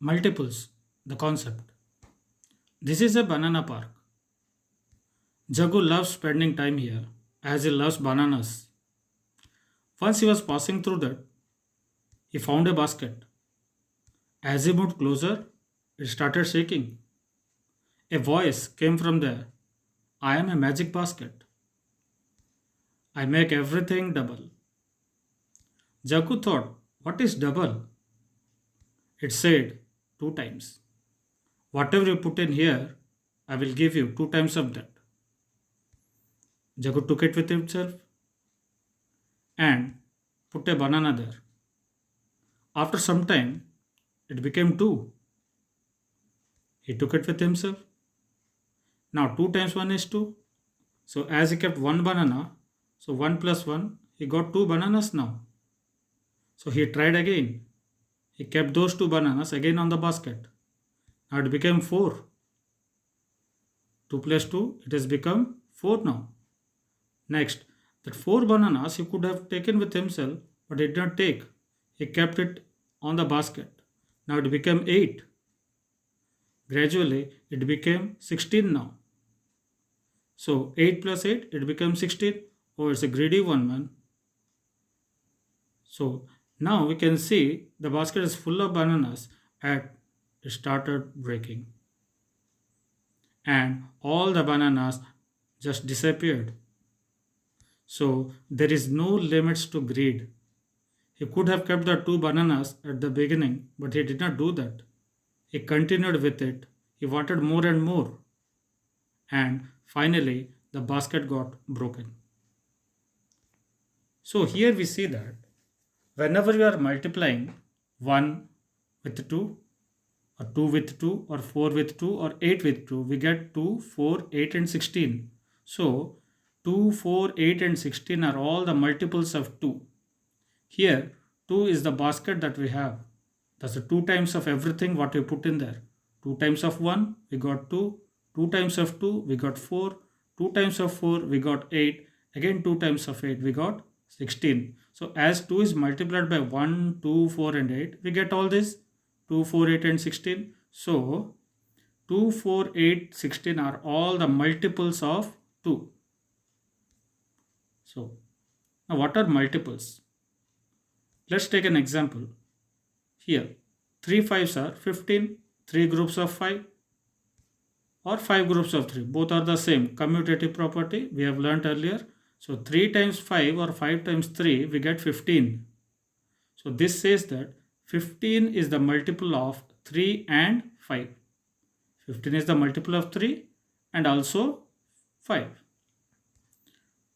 Multiples, the concept. This is a banana park. Jagu loves spending time here as he loves bananas. Once he was passing through that, he found a basket. As he moved closer, it started shaking. A voice came from there. I am a magic basket. I make everything double. Jagu thought, what is double? It said, two times. Whatever you put in here, I will give you two times of that. Jagu took it with himself and put a banana there. After some time, it became two. He took it with himself. Now 2 times 1 is 2. So as he kept one banana, so 1 plus 1, he got two bananas now. So he tried again. He kept those two bananas again on the basket. Now it became 4. 2 plus 2, it has become 4 now. Next, that 4 bananas he could have taken with himself, but he did not take. He kept it on the basket. Now it became 8. Gradually, it became 16 now. So 8 plus 8, it becomes 16. Oh, it's a greedy one, man. So now we can see the basket is full of bananas and it started breaking. And all the bananas just disappeared. So there is no limits to greed. He could have kept the two bananas at the beginning, but he did not do that. He continued with it. He wanted more and more. And finally, the basket got broken. So here we see that whenever you are multiplying 1 with 2, or 2 with 2, or 4 with 2, or 8 with 2, we get 2, 4, 8, and 16. So 2, 4, 8, and 16 are all the multiples of 2. Here, 2 is the basket that we have. That's the 2 times of everything what we put in there. 2 times of 1, we got 2. 2 times of 2, we got 4. 2 times of 4, we got 8. Again 2 times of 8, we got 16. So as 2 is multiplied by 1, 2, 4 and 8, we get all this 2, 4, 8 and 16. So 2, 4, 8, 16 are all the multiples of 2. So now what are multiples? Let's take an example. Here 3 5s are 15, 3 groups of 5 or 5 groups of 3. Both are the same commutative property we have learnt earlier. So 3 times 5 or 5 times 3 we get 15. So this says that 15 is the multiple of 3 and 5. 15 is the multiple of 3 and also 5.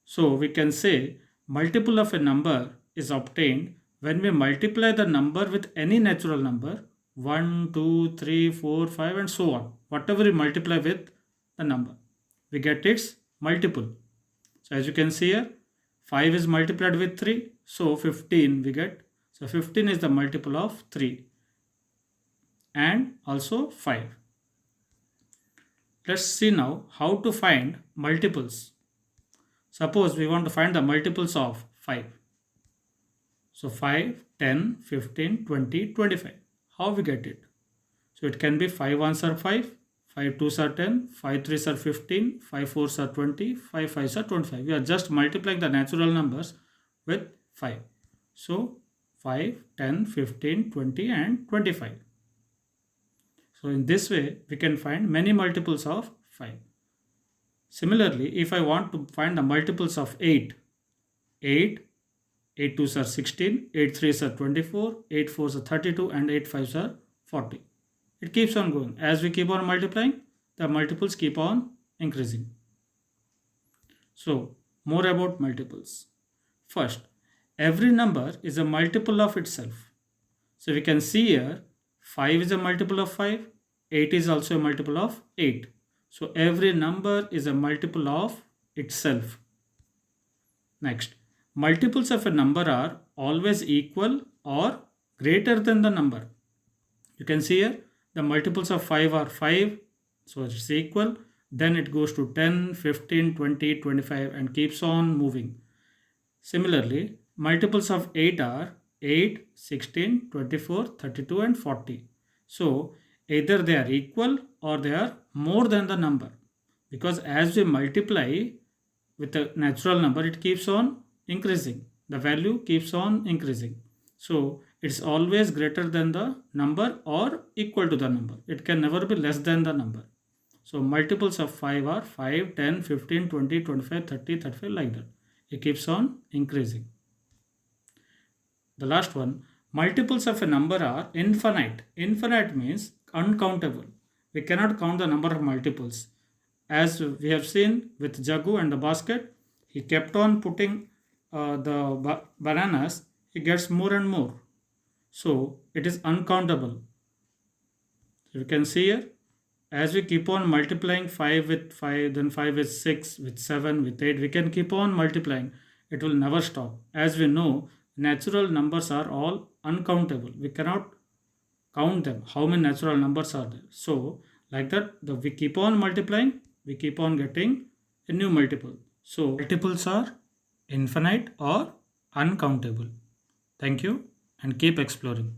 So we can say multiple of a number is obtained when we multiply the number with any natural number 1, 2, 3, 4, 5 and so on. Whatever we multiply with the number, we get its multiple. So as you can see here, 5 is multiplied with 3. So 15 we get. So 15 is the multiple of 3 and also 5. Let's see now how to find multiples. Suppose we want to find the multiples of 5. So 5, 10, 15, 20, 25. How we get it? So it can be 5 ones are 5, 5 twos are 10, 5 threes are 15, 5 fours are 20, 5 fives are 25. We are just multiplying the natural numbers with 5. So 5, 10, 15, 20 and 25. So in this way we can find many multiples of 5. Similarly, if I want to find the multiples of 8, 8 twos are 16, 8 threes are 24, 8 fours are 32 and 8 fives are 40. It keeps on going. As we keep on multiplying, the multiples keep on increasing. So more about multiples. First, every number is a multiple of itself. So we can see here 5 is a multiple of 5, 8 is also a multiple of 8. So every number is a multiple of itself. Next, multiples of a number are always equal or greater than the number. You can see here the multiples of 5 are 5, so it's equal. Then it goes to 10, 15, 20, 25 and keeps on moving. Similarly, multiples of 8 are 8, 16, 24, 32 and 40. So either they are equal or they are more than the number, because as we multiply with a natural number, it keeps on increasing. The value keeps on increasing. So it's always greater than the number or equal to the number. It can never be less than the number. So multiples of 5 are 5, 10, 15, 20, 25, 30, 35 like that. It keeps on increasing. The last one, multiples of a number are infinite. Infinite means uncountable. We cannot count the number of multiples. As we have seen with Jagu and the basket, he kept on putting the bananas, he gets more and more. So it is uncountable. You can see here, as we keep on multiplying 5 with 5, then 5 with 6, with 7, with 8, we can keep on multiplying. It will never stop. As we know, natural numbers are all uncountable. We cannot count them, how many natural numbers are there. So like that, we keep on multiplying, we keep on getting a new multiple. So multiples are infinite or uncountable. Thank you and keep exploring.